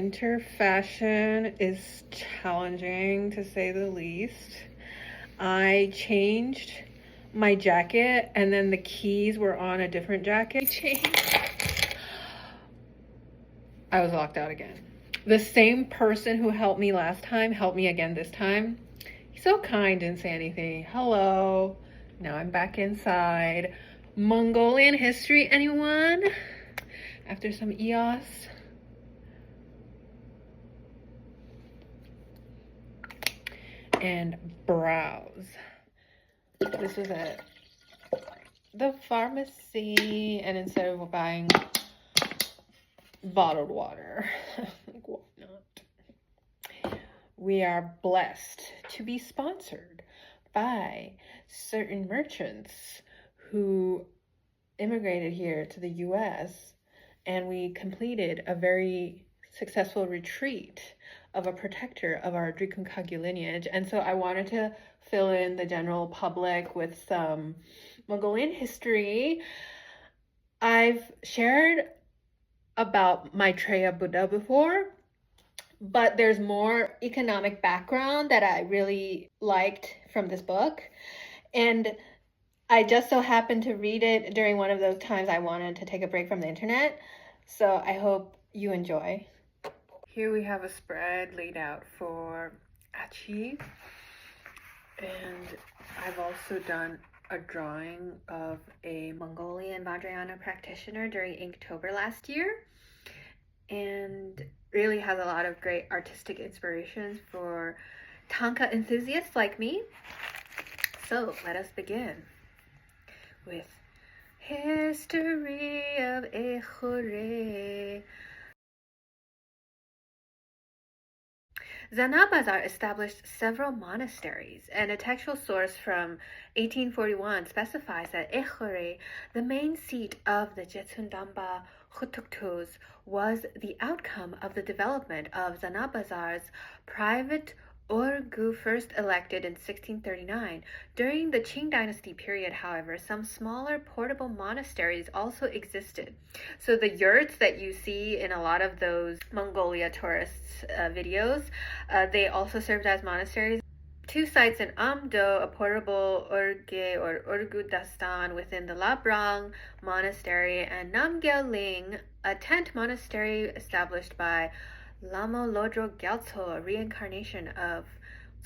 Winter fashion is challenging to say the least. I changed my jacket and then the keys were on a different jacket. I was locked out again. The same person who helped me last time helped me again this time. He's so kind, didn't say anything. Hello. Now I'm back inside. Mongolian history, anyone? After some EOS. And browse. This was at the pharmacy, and instead of buying bottled water, like what not? We are blessed to be sponsored by certain merchants who immigrated here to the US, and we completed a very successful retreat of a protector of our Drikunkagyu lineage. And so I wanted to fill in the general public with some Mongolian history. I've shared about Maitreya Buddha before, but there's more economic background that I really liked from this book. And I just so happened to read it during one of those times I wanted to take a break from the internet. So I hope you enjoy. Here we have a spread laid out for Achi, and I've also done a drawing of a Mongolian Vajrayana practitioner during Inktober last year, and really has a lot of great artistic inspirations for Tanka enthusiasts like me. So let us begin with History of Ikh Khuree. Zanabazar established several monasteries, and a textual source from 1841 specifies that Ikh Khuree, the main seat of the Jetsundamba Khutuktus, was the outcome of the development of Zanabazar's private Orgu, first elected in 1639. During the Qing dynasty period, however, some smaller portable monasteries also existed. So the yurts that you see in a lot of those Mongolia tourists videos, they also served as monasteries. Two sites in Amdo, a portable Orge or Orgu Dastan within the Labrang monastery, and Namgyal-ling, a tent monastery established by Lamo Lodro Gyaltso, a reincarnation of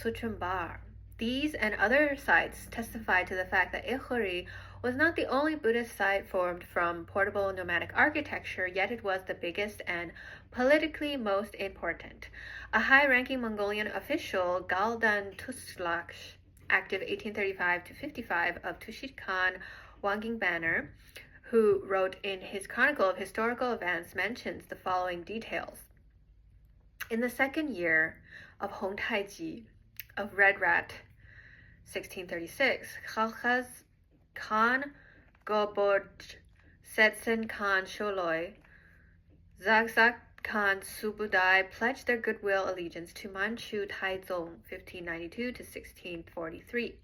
Tsuchumbar. These and other sites testify to the fact that Ikh Khuree was not the only Buddhist site formed from portable nomadic architecture, yet it was the biggest and politically most important. A high-ranking Mongolian official, Galdan Tuslaksh, active 1835 to 55, of Tushit Khan Wanging Banner, who wrote in his Chronicle of Historical Events, mentions the following details. In the second year of Hong Taiji, of Red Rat, 1636, Khalkhaz Khan Gobod Setsen Khan Sholoi, Zagzag Khan Subudai pledged their goodwill allegiance to Manchu Taizong, 1592 to 1643.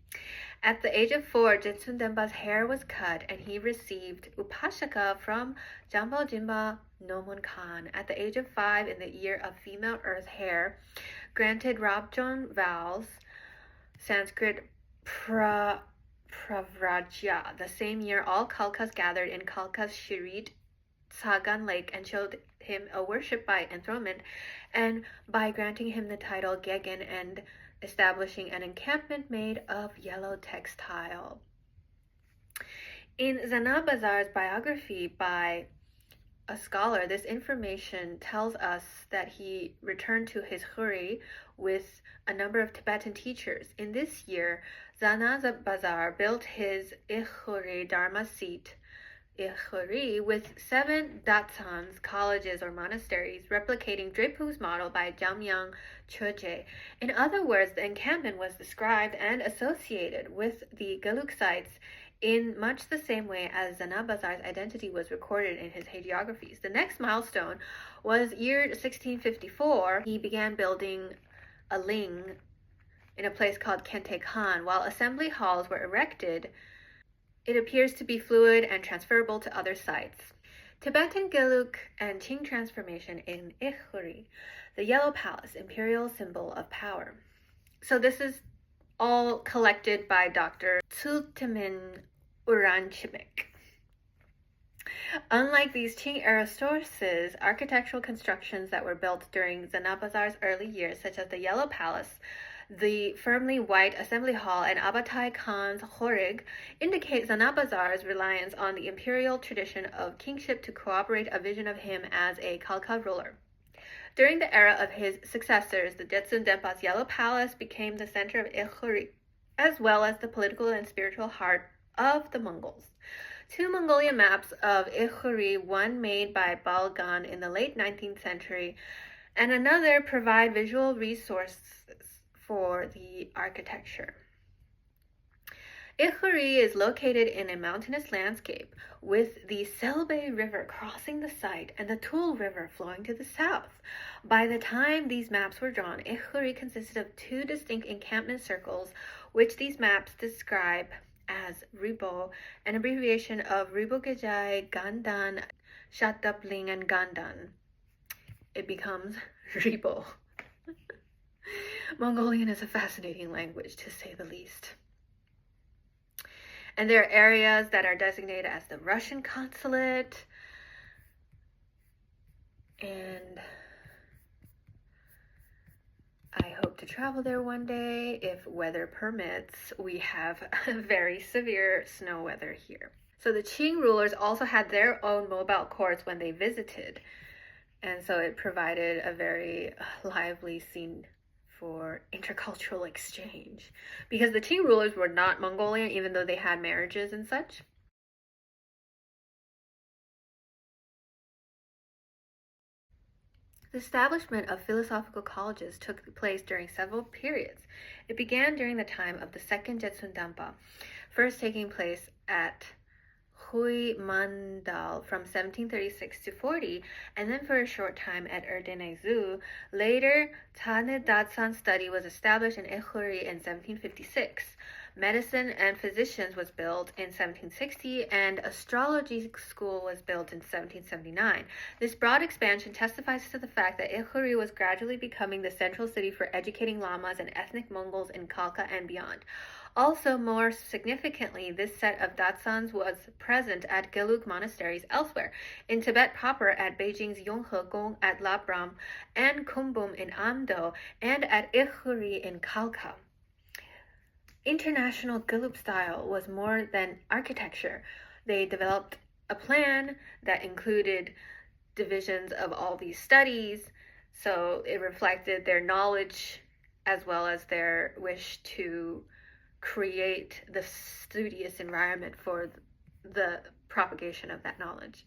At the age of 4, Jetsun Denpa's hair was cut, and he received Upashaka from Jambal Jimba Nomon Khan. At the age of 5, in the year of female earth hair, granted Rabjon vows, Sanskrit Pravrajya. The same year, all Khalkhas gathered in Khalkhas Shirit Sagan Lake and showed him a worship by enthronement, and by granting him the title Gegen and establishing an encampment made of yellow textile. In Zanabazar's biography by a scholar, this information tells us that he returned to his Khuree with a number of Tibetan teachers. In this year, Zanabazar built his Ikh Khuree Dharma seat, Ikh Khuree, with 7 datsans, colleges or monasteries, replicating Drepu's model by Jamyang Choje. In other words, the encampment was described and associated with the Galuk sites in much the same way as Zanabazar's identity was recorded in his hagiographies. The next milestone was year 1654. He began building a ling in a place called Kente Khan. While assembly halls were erected, it appears to be fluid and transferable to other sites. Tibetan Gelug and Qing transformation in Ikh Khuree, the Yellow Palace, imperial symbol of power. So this is all collected by Dr. Tsultemin Uranchimeg. Unlike these Qing-era sources, architectural constructions that were built during Zanabazar's early years, such as the Yellow Palace, the firmly white Assembly Hall, and Abatai Khan's Khorig, indicate Zanabazar's reliance on the imperial tradition of kingship to corroborate a vision of him as a Khalkha ruler. During the era of his successors, the Jetsun Denpa's Yellow Palace became the center of Ikh Khuree, as well as the political and spiritual heart of the Mongols. Two Mongolian maps of Ikh Khuree, one made by Balgan in the late 19th century, and another provide visual resources for the architecture. Ikh Khuree is located in a mountainous landscape with the Selbe River crossing the site and the Tul River flowing to the south. By the time these maps were drawn, Ikh Khuree consisted of two distinct encampment circles, which these maps describe as Ribo, an abbreviation of Ribogejai, Gandan, Shatapling, and Gandan. It becomes Ribo. Mongolian is a fascinating language, to say the least. And there are areas that are designated as the Russian consulate. And I hope to travel there one day if weather permits. We have very severe snow weather here. So the Qing rulers also had their own mobile courts when they visited. And so it provided a very lively scene for intercultural exchange, because the Qing rulers were not Mongolian, even though they had marriages and such. The establishment of philosophical colleges took place during several periods. It began during the time of the Second Jetsun Dampa, first taking place at Hui Mandal from 1736 to 40, and then for a short time at Erdenezu. Later, Tane Datsan study was established in Ikh Khuree in 1756. Medicine and physicians was built in 1760, and astrology school was built in 1779. This broad expansion testifies to the fact that Ikh Khuree was gradually becoming the central city for educating lamas and ethnic Mongols in Khalkha and beyond. Also, more significantly, this set of Datsans was present at Gelug monasteries elsewhere, in Tibet proper at Beijing's Yonghe Gong at Labram, and Kumbum in Amdo, and at Ikh Khuree in Khalkha. International Gelug style was more than architecture. They developed a plan that included divisions of all these studies, so it reflected their knowledge as well as their wish to create the studious environment for the propagation of that knowledge.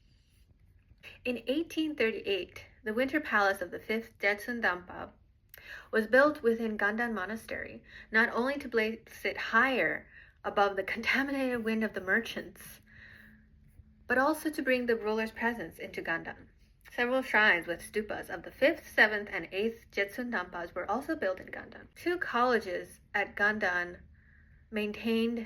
In 1838, the winter palace of the 5th Jetsun Dampa was built within Gandan Monastery, not only to place it higher above the contaminated wind of the merchants, but also to bring the ruler's presence into Gandan. Several shrines with stupas of the 5th, 7th, and 8th Jetsun Dampas were also built in Gandan. Two colleges at Gandan maintained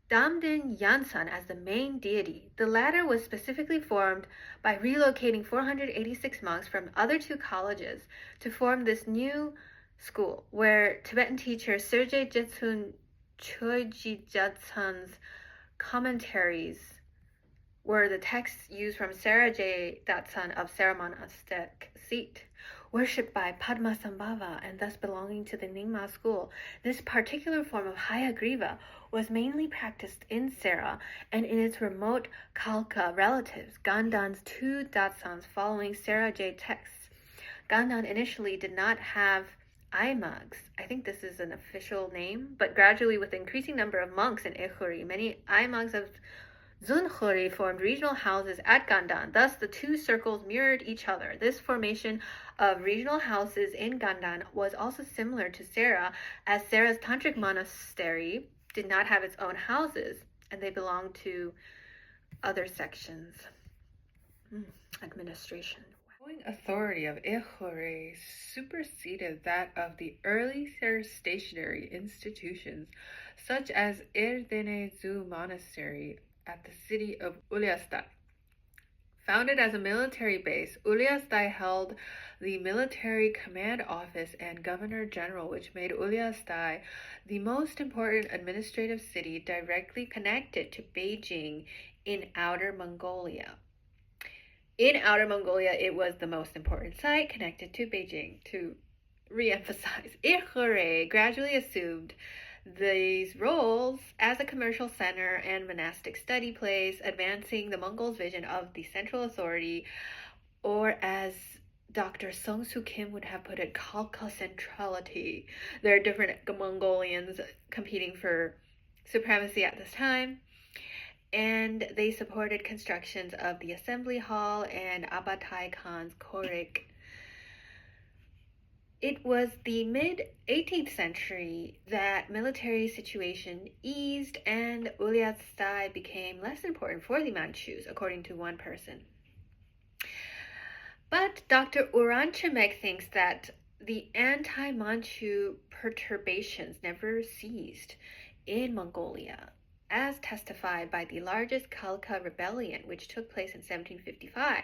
Damden Yansan as the main deity. The latter was specifically formed by relocating 486 monks from other two colleges to form this new school, where Tibetan teacher Sergei Jetsun Choiji Jetsun's commentaries were the texts used from Sarah J. Datsun of Sarah monastic seat. Worshipped by Padmasambhava and thus belonging to the Nyingma school, this particular form of Hayagriva was mainly practiced in Sera and in its remote Khalkha relatives, Gandan's two Datsans following Sarah J texts. Gandan initially did not have Imags. I think this is an official name, but gradually with increasing number of monks in Ikh Khuree, many Imags of Zun Khuree formed regional houses at Gandan. Thus, the two circles mirrored each other. This formation of regional houses in Gandan was also similar to Sera, as Sera's tantric monastery did not have its own houses, and they belonged to other sections. Administration. The growing authority of Ikh Khuree superseded that of the early stationary institutions, such as Erdenezu Monastery at the city of Uliastat. Founded as a military base, Uliastai held the military command office and governor general, which made Uliastai the most important administrative city directly connected to Beijing in Outer Mongolia. In Outer Mongolia, it was the most important site connected to Beijing. To re-emphasize, Ikh Khuree gradually assumed these roles as a commercial center and monastic study place, advancing the Mongols' vision of the central authority, or as Dr. Song Soo Kim would have put it, Khalkha centrality. There are different Mongolians competing for supremacy at this time, and they supported constructions of the Assembly Hall and Abatai Khan's Korik. It was the mid-18th century that military situation eased and Uliastai became less important for the Manchus, according to one person. But Dr. Uranchimeg thinks that the anti-Manchu perturbations never ceased in Mongolia, as testified by the largest Khalkha rebellion, which took place in 1755.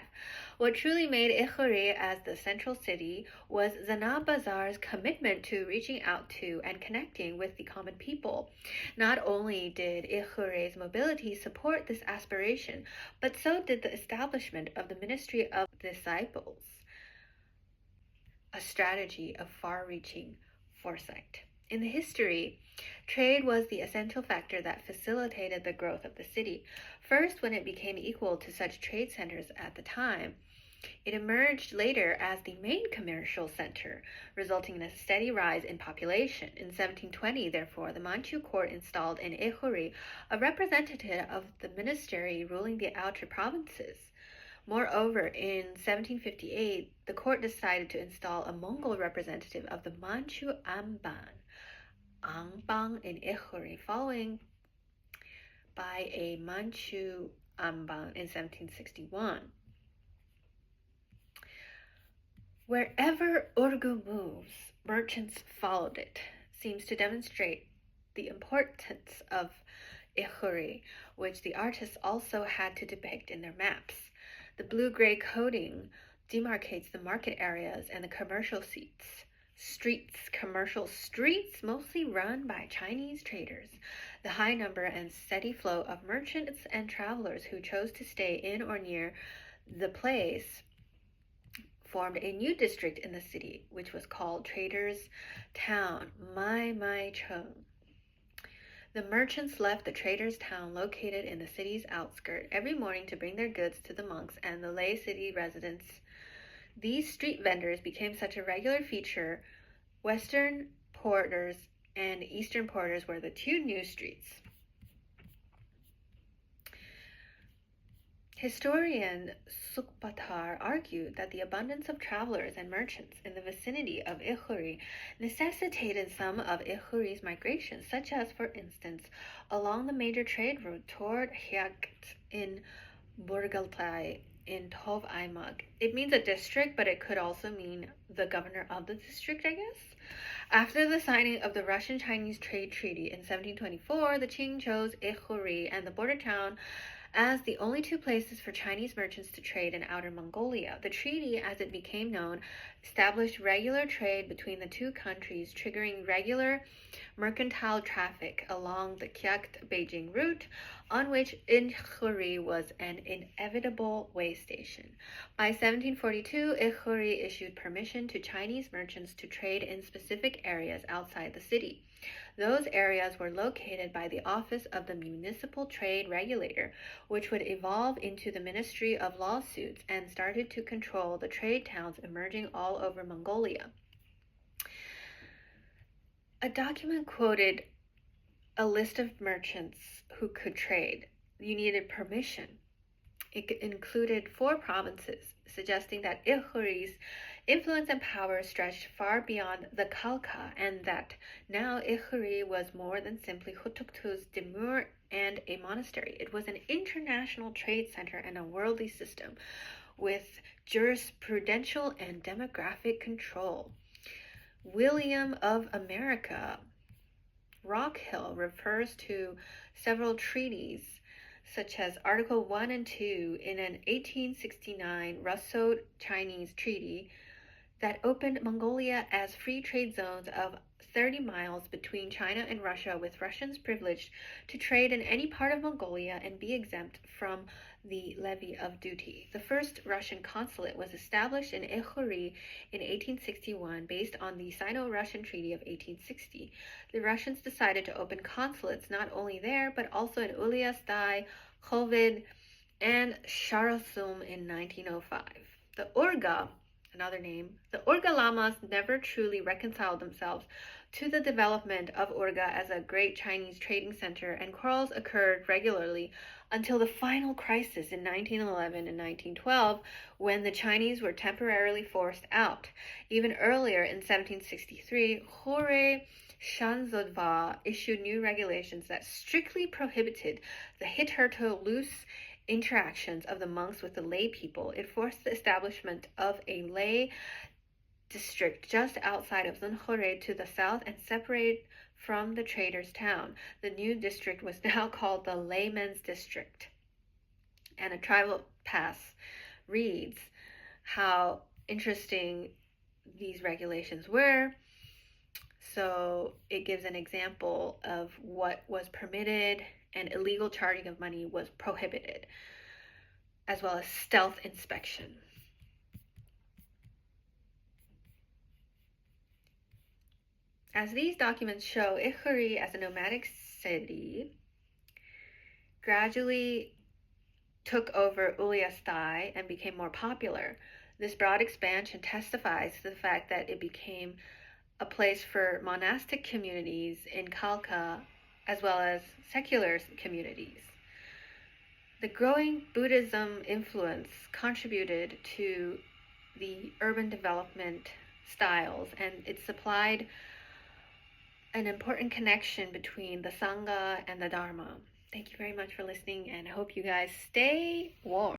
What truly made Ikh Khuree as the central city was Zana Bazar's commitment to reaching out to and connecting with the common people. Not only did Ikh Khuree's mobility support this aspiration, but so did the establishment of the Ministry of Disciples, a strategy of far-reaching foresight. In the history, trade was the essential factor that facilitated the growth of the city. First, when it became equal to such trade centers at the time, it emerged later as the main commercial center, resulting in a steady rise in population. In 1720, therefore, the Manchu court installed in Ikh Khuree a representative of the ministry ruling the outer provinces. Moreover, in 1758, the court decided to install a Mongol representative of the Manchu Angbang in Ikh Khuree, following by a Manchu Angbang in 1761. Wherever Urgu moves, merchants followed it, seems to demonstrate the importance of Ikh Khuree, which the artists also had to depict in their maps. The blue-gray coating demarcates the market areas and the commercial commercial streets mostly run by Chinese traders. The high number and steady flow of merchants and travelers who chose to stay in or near the place formed a new district in the city, which was called Traders' Town, Mai Chung. The merchants left the traders' town located in the city's outskirts every morning to bring their goods to the monks and the lay city residents. These street vendors became such a regular feature. Western porters and eastern porters were the two new streets. Historian Sukhbatar argued that the abundance of travelers and merchants in the vicinity of Ikh Khuree necessitated some of Ikh Khuree's migrations, such as, for instance, along the major trade route toward Hyakt in Burgaltai in Tov Aimag. It means a district, but it could also mean the governor of the district, I guess. After the signing of the Russian-Chinese Trade Treaty in 1724, the Qing chose Ikh Khuree and the border town as the only two places for Chinese merchants to trade in Outer Mongolia. The treaty, as it became known, established regular trade between the two countries, triggering regular mercantile traffic along the Kyakt-Beijing route, on which Ikh Khuree was an inevitable way station. By 1742, Ikh Khuree issued permission to Chinese merchants to trade in specific areas outside the city. Those areas were located by the Office of the Municipal Trade Regulator, which would evolve into the Ministry of Lawsuits and started to control the trade towns emerging all over Mongolia. A document quoted a list of merchants who could trade. You needed permission. It included 4 provinces, suggesting that Ikh Khuree's influence and power stretched far beyond the Khalkha, and that now Ikh Khuree was more than simply Hutuktu's demure and a monastery. It was an international trade center and a worldly system with jurisprudential and demographic control. William of America Rockhill refers to several treaties such as Article 1 and 2 in an 1869 Russo-Chinese treaty that opened Mongolia as free trade zones of 30 miles between China and Russia, with Russians privileged to trade in any part of Mongolia and be exempt from the levy of duty. The first Russian consulate was established in Ikh Khuree in 1861 based on the Sino-Russian Treaty of 1860. The Russians decided to open consulates not only there, but also in Uliastai, Khovid, and Sharasum in 1905. The Urga, another name, the Urga Lamas never truly reconciled themselves to the development of Urga as a great Chinese trading center, and quarrels occurred regularly until the final crisis in 1911 and 1912, when the Chinese were temporarily forced out. Even earlier, in 1763, Khore Shanzodva issued new regulations that strictly prohibited the hitherto loose interactions of the monks with the lay people. It forced the establishment of a lay district just outside of Zunkhore to the south and separated from the traders' town. The new district was now called the Laymen's District. And a tribal pass reads how interesting these regulations were. So it gives an example of what was permitted, and illegal charging of money was prohibited, as well as stealth inspection. As these documents show, Ikh Khuree, as a nomadic city, gradually took over Uliastai and became more popular. This broad expansion testifies to the fact that it became a place for monastic communities in Khalkha, as well as secular communities. The growing Buddhism influence contributed to the urban development styles, and it supplied an important connection between the Sangha and the Dharma. Thank you very much for listening, and I hope you guys stay warm.